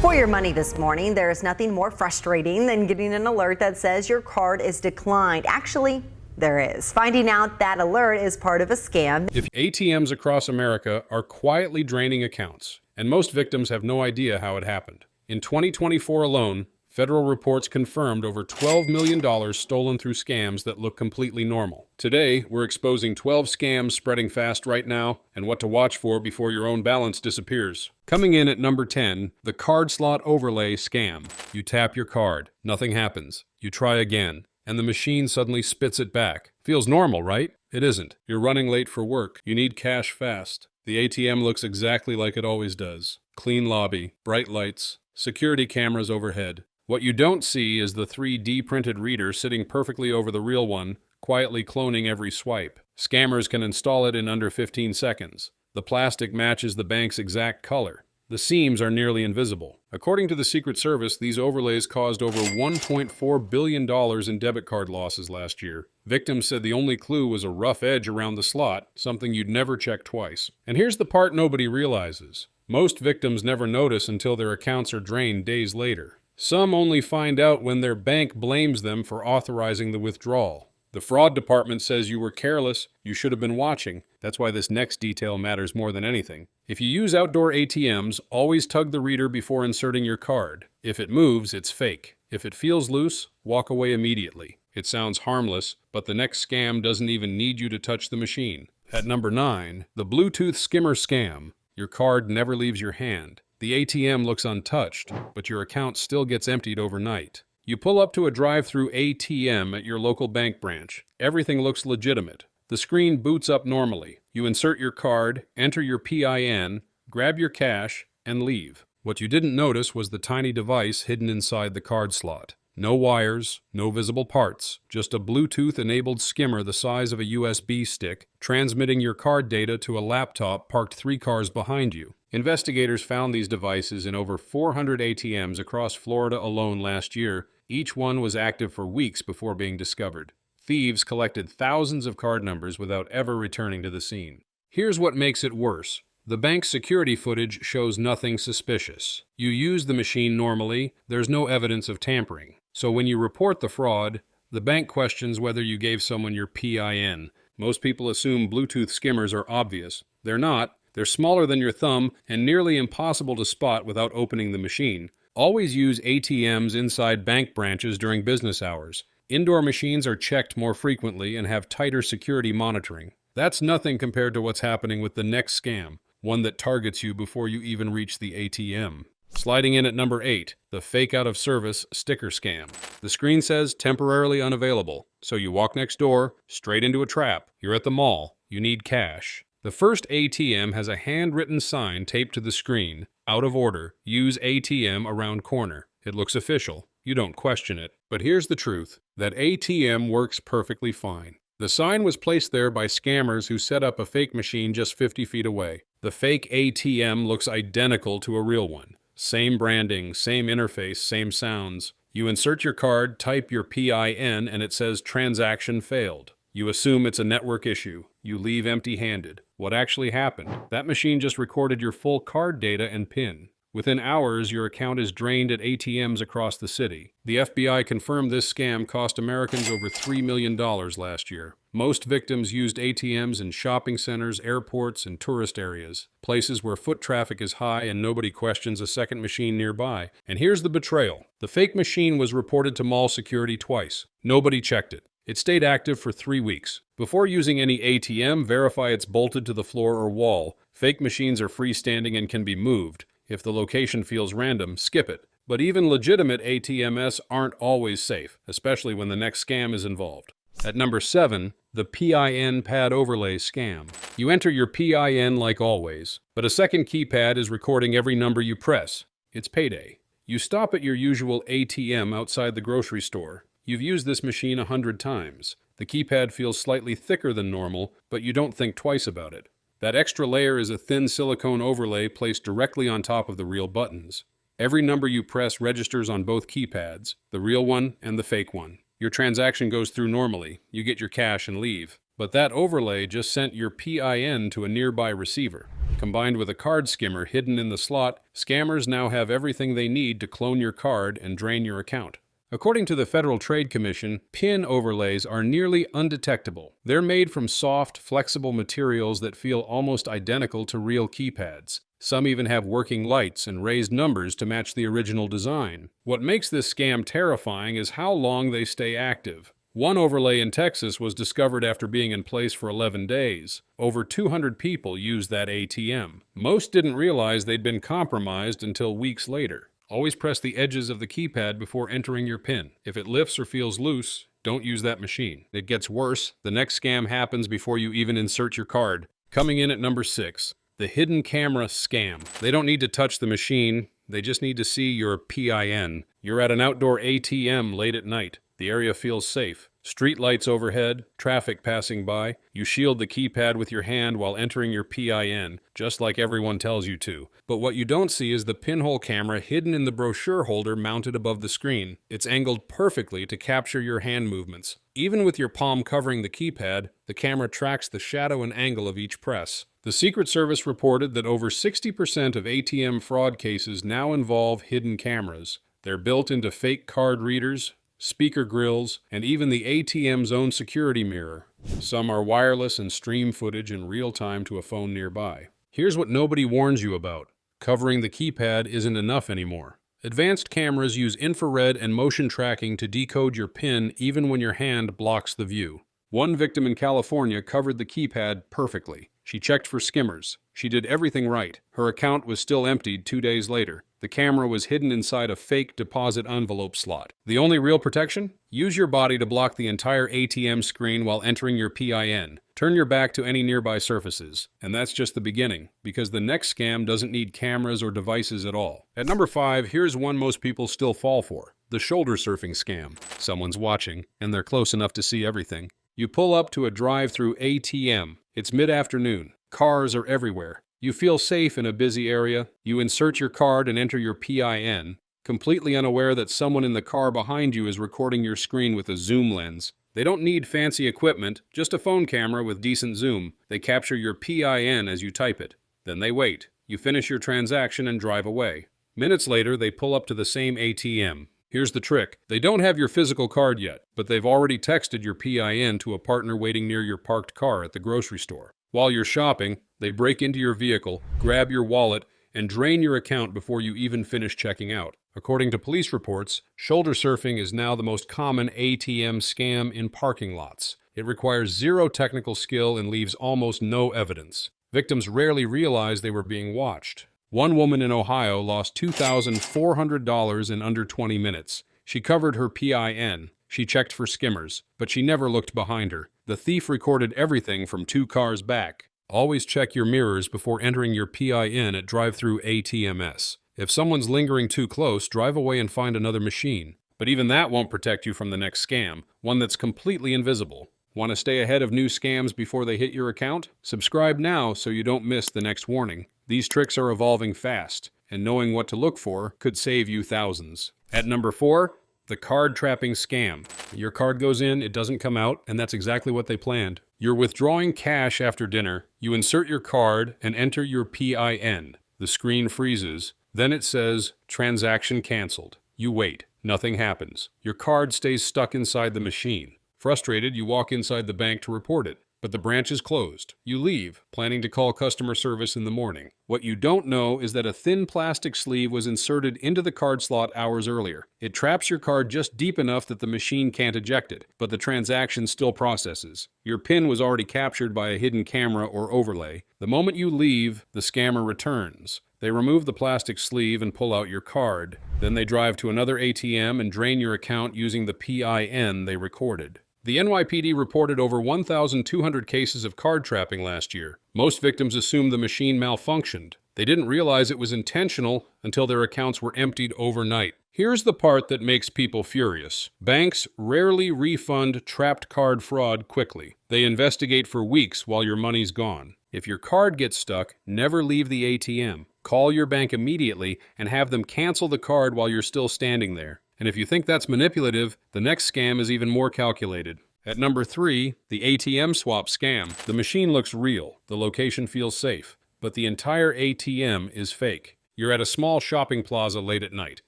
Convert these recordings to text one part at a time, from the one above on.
For your money this morning, there is nothing more frustrating than getting an alert that says your card is declined. Actually, there is. Finding out that alert is part of a scam. If ATMs across America are quietly draining accounts, and most victims have no idea how it happened. In 2024 alone, federal reports confirmed over $12 million stolen through scams that look completely normal. Today, we're exposing 12 scams spreading fast right now and what to watch for before your own balance disappears. Coming in at number 10, the card slot overlay scam. You tap your card, nothing happens. You try again, and the machine suddenly spits it back. Feels normal, right? It isn't. You're running late for work. You need cash fast. The ATM looks exactly like it always does. Clean lobby, bright lights, security cameras overhead. What you don't see is the 3D printed reader sitting perfectly over the real one, quietly cloning every swipe. Scammers can install it in under 15 seconds. The plastic matches the bank's exact color. The seams are nearly invisible. According to the Secret Service, these overlays caused over $1.4 billion in debit card losses last year. Victims said the only clue was a rough edge around the slot, something you'd never check twice. And here's the part nobody realizes. Most victims never notice until their accounts are drained days later. Some only find out when their bank blames them for authorizing the withdrawal. The fraud department says you were careless, you should have been watching. That's why this next detail matters more than anything. If you use outdoor ATMs, always tug the reader before inserting your card. If it moves, it's fake. If it feels loose, walk away immediately. It sounds harmless, but the next scam doesn't even need you to touch the machine. At number 9, the Bluetooth skimmer scam. Your card never leaves your hand. The ATM looks untouched, but your account still gets emptied overnight. You pull up to a drive-through ATM at your local bank branch. Everything looks legitimate. The screen boots up normally. You insert your card, enter your PIN, grab your cash, and leave. What you didn't notice was the tiny device hidden inside the card slot. No wires, no visible parts, just a Bluetooth-enabled skimmer the size of a USB stick, transmitting your card data to a laptop parked 3 cars behind you. Investigators found these devices in over 400 ATMs across Florida alone last year. Each one was active for weeks before being discovered. Thieves collected thousands of card numbers without ever returning to the scene. Here's what makes it worse. The bank's security footage shows nothing suspicious. You use the machine normally, there's no evidence of tampering. So when you report the fraud, the bank questions whether you gave someone your PIN. Most people assume Bluetooth skimmers are obvious. They're not. They're smaller than your thumb and nearly impossible to spot without opening the machine. Always use ATMs inside bank branches during business hours. Indoor machines are checked more frequently and have tighter security monitoring. That's nothing compared to what's happening with the next scam, one that targets you before you even reach the ATM. Sliding in at number 8, the fake out of service sticker scam. The screen says temporarily unavailable, so you walk next door, straight into a trap. You're at the mall. You need cash. The first ATM has a handwritten sign taped to the screen. Out of order. Use ATM around corner. It looks official. You don't question it. But here's the truth. That ATM works perfectly fine. The sign was placed there by scammers who set up a fake machine just 50 feet away. The fake ATM looks identical to a real one. Same branding, same interface, same sounds. You insert your card, type your PIN, and it says transaction failed. You assume it's a network issue. You leave empty-handed. What actually happened? That machine just recorded your full card data and PIN. Within hours, your account is drained at ATMs across the city. The FBI confirmed this scam cost Americans over $3 million last year. Most victims used ATMs in shopping centers, airports, and tourist areas, places where foot traffic is high and nobody questions a second machine nearby. And here's the betrayal. The fake machine was reported to mall security twice. Nobody checked it. It stayed active for 3 weeks. Before using any ATM, verify it's bolted to the floor or wall. Fake machines are freestanding and can be moved. If the location feels random, skip it. But even legitimate ATMs aren't always safe, especially when the next scam is involved. At number 7, the PIN pad overlay scam. You enter your PIN like always, but a second keypad is recording every number you press. It's payday. You stop at your usual ATM outside the grocery store. You've used this machine 100 times. The keypad feels slightly thicker than normal, but you don't think twice about it. That extra layer is a thin silicone overlay placed directly on top of the real buttons. Every number you press registers on both keypads, the real one and the fake one. Your transaction goes through normally. You get your cash and leave. But that overlay just sent your PIN to a nearby receiver. Combined with a card skimmer hidden in the slot, scammers now have everything they need to clone your card and drain your account. According to the Federal Trade Commission, PIN overlays are nearly undetectable. They're made from soft, flexible materials that feel almost identical to real keypads. Some even have working lights and raised numbers to match the original design. What makes this scam terrifying is how long they stay active. One overlay in Texas was discovered after being in place for 11 days. Over 200 people used that ATM. Most didn't realize they'd been compromised until weeks later. Always press the edges of the keypad before entering your PIN. If it lifts or feels loose, don't use that machine. It gets worse. The next scam happens before you even insert your card. Coming in at number 6, the hidden camera scam. They don't need to touch the machine. They just need to see your PIN. You're at an outdoor ATM late at night. The area feels safe. Street lights overhead, traffic passing by. You shield the keypad with your hand while entering your PIN, just like everyone tells you to. But what you don't see is the pinhole camera hidden in the brochure holder mounted above the screen. It's angled perfectly to capture your hand movements. Even with your palm covering the keypad, the camera tracks the shadow and angle of each press. The Secret Service reported that over 60% of ATM fraud cases now involve hidden cameras. They're built into fake card readers, speaker grills, and even the ATM's own security mirror. Some are wireless and stream footage in real time to a phone nearby. Here's what nobody warns you about. Covering the keypad isn't enough anymore. Advanced cameras use infrared and motion tracking to decode your PIN even when your hand blocks the view. One victim in California covered the keypad perfectly. She checked for skimmers. She did everything right. Her account was still emptied 2 days later. The camera was hidden inside a fake deposit envelope slot. The only real protection? Use your body to block the entire ATM screen while entering your PIN. Turn your back to any nearby surfaces. And that's just the beginning, because the next scam doesn't need cameras or devices at all. At number 5, here's one most people still fall for: the shoulder surfing scam. Someone's watching, and they're close enough to see everything. You pull up to a drive-through ATM. It's mid-afternoon. Cars are everywhere. You feel safe in a busy area. You insert your card and enter your PIN, completely unaware that someone in the car behind you is recording your screen with a zoom lens. They don't need fancy equipment, just a phone camera with decent zoom. They capture your PIN as you type it. Then they wait. You finish your transaction and drive away. Minutes later, they pull up to the same ATM. Here's the trick. They don't have your physical card yet, but they've already texted your PIN to a partner waiting near your parked car at the grocery store. While you're shopping, they break into your vehicle, grab your wallet, and drain your account before you even finish checking out. According to police reports, shoulder surfing is now the most common ATM scam in parking lots. It requires zero technical skill and leaves almost no evidence. Victims rarely realize they were being watched. One woman in Ohio lost $2,400 in under 20 minutes. She covered her PIN. She checked for skimmers, but she never looked behind her. The thief recorded everything from 2 cars back. Always check your mirrors before entering your PIN at drive-through ATMs. If someone's lingering too close, drive away and find another machine. But even that won't protect you from the next scam, one that's completely invisible. Want to stay ahead of new scams before they hit your account? Subscribe now so you don't miss the next warning. These tricks are evolving fast, and knowing what to look for could save you thousands. At number 4, the card trapping scam. Your card goes in, it doesn't come out, and that's exactly what they planned. You're withdrawing cash after dinner. You insert your card and enter your PIN. The screen freezes. Then it says, "Transaction canceled." You wait. Nothing happens. Your card stays stuck inside the machine. Frustrated, you walk inside the bank to report it. But the branch is closed. You leave, planning to call customer service in the morning. What you don't know is that a thin plastic sleeve was inserted into the card slot hours earlier. It traps your card just deep enough that the machine can't eject it, but the transaction still processes. Your PIN was already captured by a hidden camera or overlay. The moment you leave, the scammer returns. They remove the plastic sleeve and pull out your card. Then they drive to another ATM and drain your account using the PIN they recorded. The NYPD reported over 1,200 cases of card trapping last year. Most victims assumed the machine malfunctioned. They didn't realize it was intentional until their accounts were emptied overnight. Here's the part that makes people furious. Banks rarely refund trapped card fraud quickly. They investigate for weeks while your money's gone. If your card gets stuck, never leave the ATM. Call your bank immediately and have them cancel the card while you're still standing there. And if you think that's manipulative, the next scam is even more calculated. At number 3, the ATM swap scam. The machine looks real, the location feels safe, but the entire ATM is fake. You're at a small shopping plaza late at night.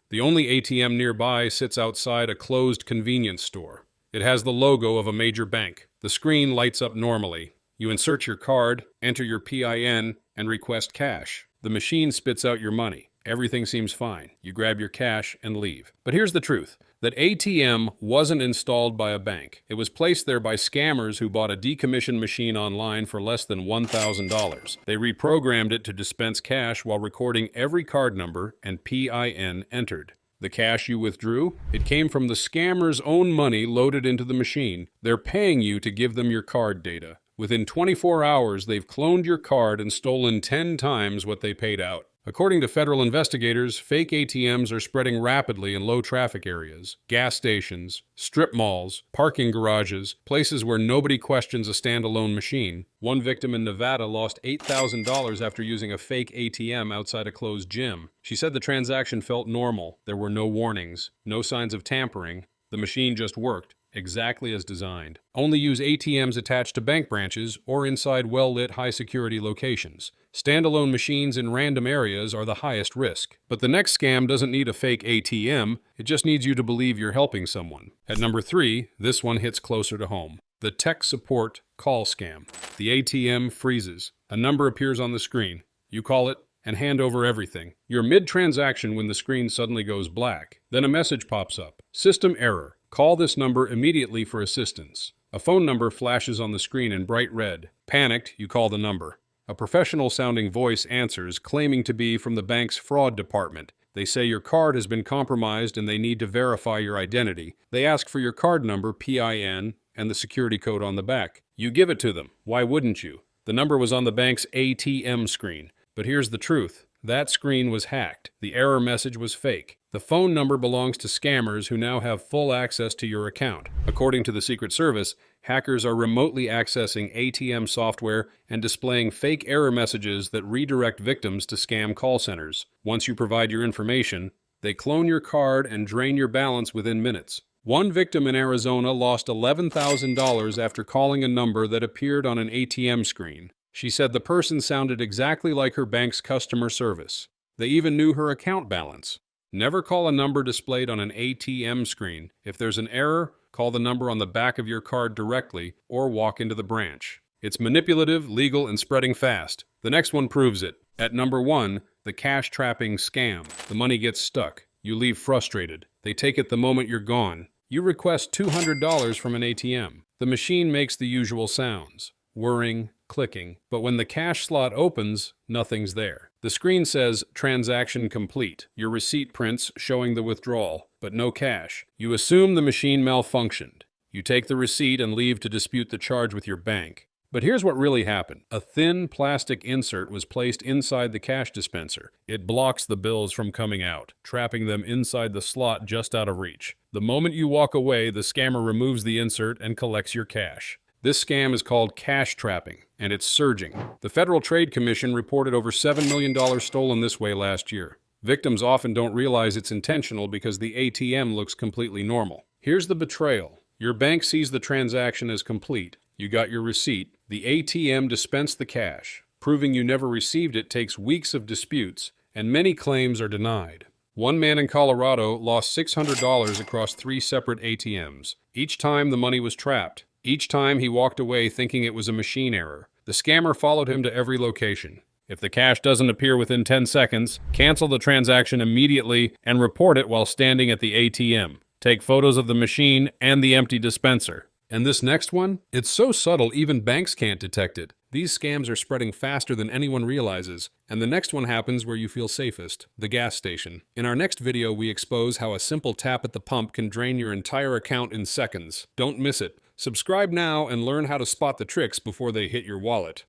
The only ATM nearby sits outside a closed convenience store. It has the logo of a major bank. The screen lights up normally. You insert your card, enter your PIN, and request cash. The machine spits out your money. Everything seems fine. You grab your cash and leave. But here's the truth. That ATM wasn't installed by a bank. It was placed there by scammers who bought a decommissioned machine online for less than $1,000. They reprogrammed it to dispense cash while recording every card number and PIN entered. The cash you withdrew? It came from the scammer's own money loaded into the machine. They're paying you to give them your card data. Within 24 hours, they've cloned your card and stolen 10 times what they paid out. According to federal investigators, fake ATMs are spreading rapidly in low-traffic areas, gas stations, strip malls, parking garages, places where nobody questions a standalone machine. One victim in Nevada lost $8,000 after using a fake ATM outside a closed gym. She said the transaction felt normal. There were no warnings, no signs of tampering. The machine just worked exactly as designed. Only use ATMs attached to bank branches or inside well-lit high-security locations. Standalone machines in random areas are the highest risk. But the next scam doesn't need a fake ATM, it just needs you to believe you're helping someone. At number 3, this one hits closer to home. The tech support call scam. The ATM freezes. A number appears on the screen. You call it and hand over everything. You're mid-transaction when the screen suddenly goes black. Then a message pops up. System error. Call this number immediately for assistance. A phone number flashes on the screen in bright red. Panicked, you call the number. A professional-sounding voice answers, claiming to be from the bank's fraud department. They say your card has been compromised and they need to verify your identity. They ask for your card number, PIN, and the security code on the back. You give it to them. Why wouldn't you? The number was on the bank's ATM screen. But here's the truth. That screen was hacked. The error message was fake. The phone number belongs to scammers who now have full access to your account. According to the Secret Service, hackers are remotely accessing ATM software and displaying fake error messages that redirect victims to scam call centers. Once you provide your information, they clone your card and drain your balance within minutes. One victim in Arizona lost $11,000 after calling a number that appeared on an ATM screen. She said the person sounded exactly like her bank's customer service. They even knew her account balance. Never call a number displayed on an ATM screen. If there's an error, call the number on the back of your card directly or walk into the branch. It's manipulative, legal, and spreading fast. The next one proves it. At number 1, the cash trapping scam. The money gets stuck. You leave frustrated. They take it the moment you're gone. You request $200 from an ATM. The machine makes the usual sounds. Whirring, clicking, but when the cash slot opens, nothing's there. The screen says, transaction complete. Your receipt prints showing the withdrawal, but no cash. You assume the machine malfunctioned. You take the receipt and leave to dispute the charge with your bank. But here's what really happened. A thin plastic insert was placed inside the cash dispenser. It blocks the bills from coming out, trapping them inside the slot just out of reach. The moment you walk away, the scammer removes the insert and collects your cash. This scam is called cash trapping, and it's surging. The Federal Trade Commission reported over $7 million stolen this way last year. Victims often don't realize it's intentional because the ATM looks completely normal. Here's the betrayal. Your bank sees the transaction as complete. You got your receipt. The ATM dispensed the cash. Proving you never received it takes weeks of disputes, and many claims are denied. One man in Colorado lost $600 across 3 separate ATMs. Each time the money was trapped. Each time he walked away thinking it was a machine error. The scammer followed him to every location. If the cash doesn't appear within 10 seconds, cancel the transaction immediately and report it while standing at the ATM. Take photos of the machine and the empty dispenser. And this next one? It's so subtle even banks can't detect it. These scams are spreading faster than anyone realizes. And the next one happens where you feel safest, the gas station. In our next video, we expose how a simple tap at the pump can drain your entire account in seconds. Don't miss it. Subscribe now and learn how to spot the tricks before they hit your wallet.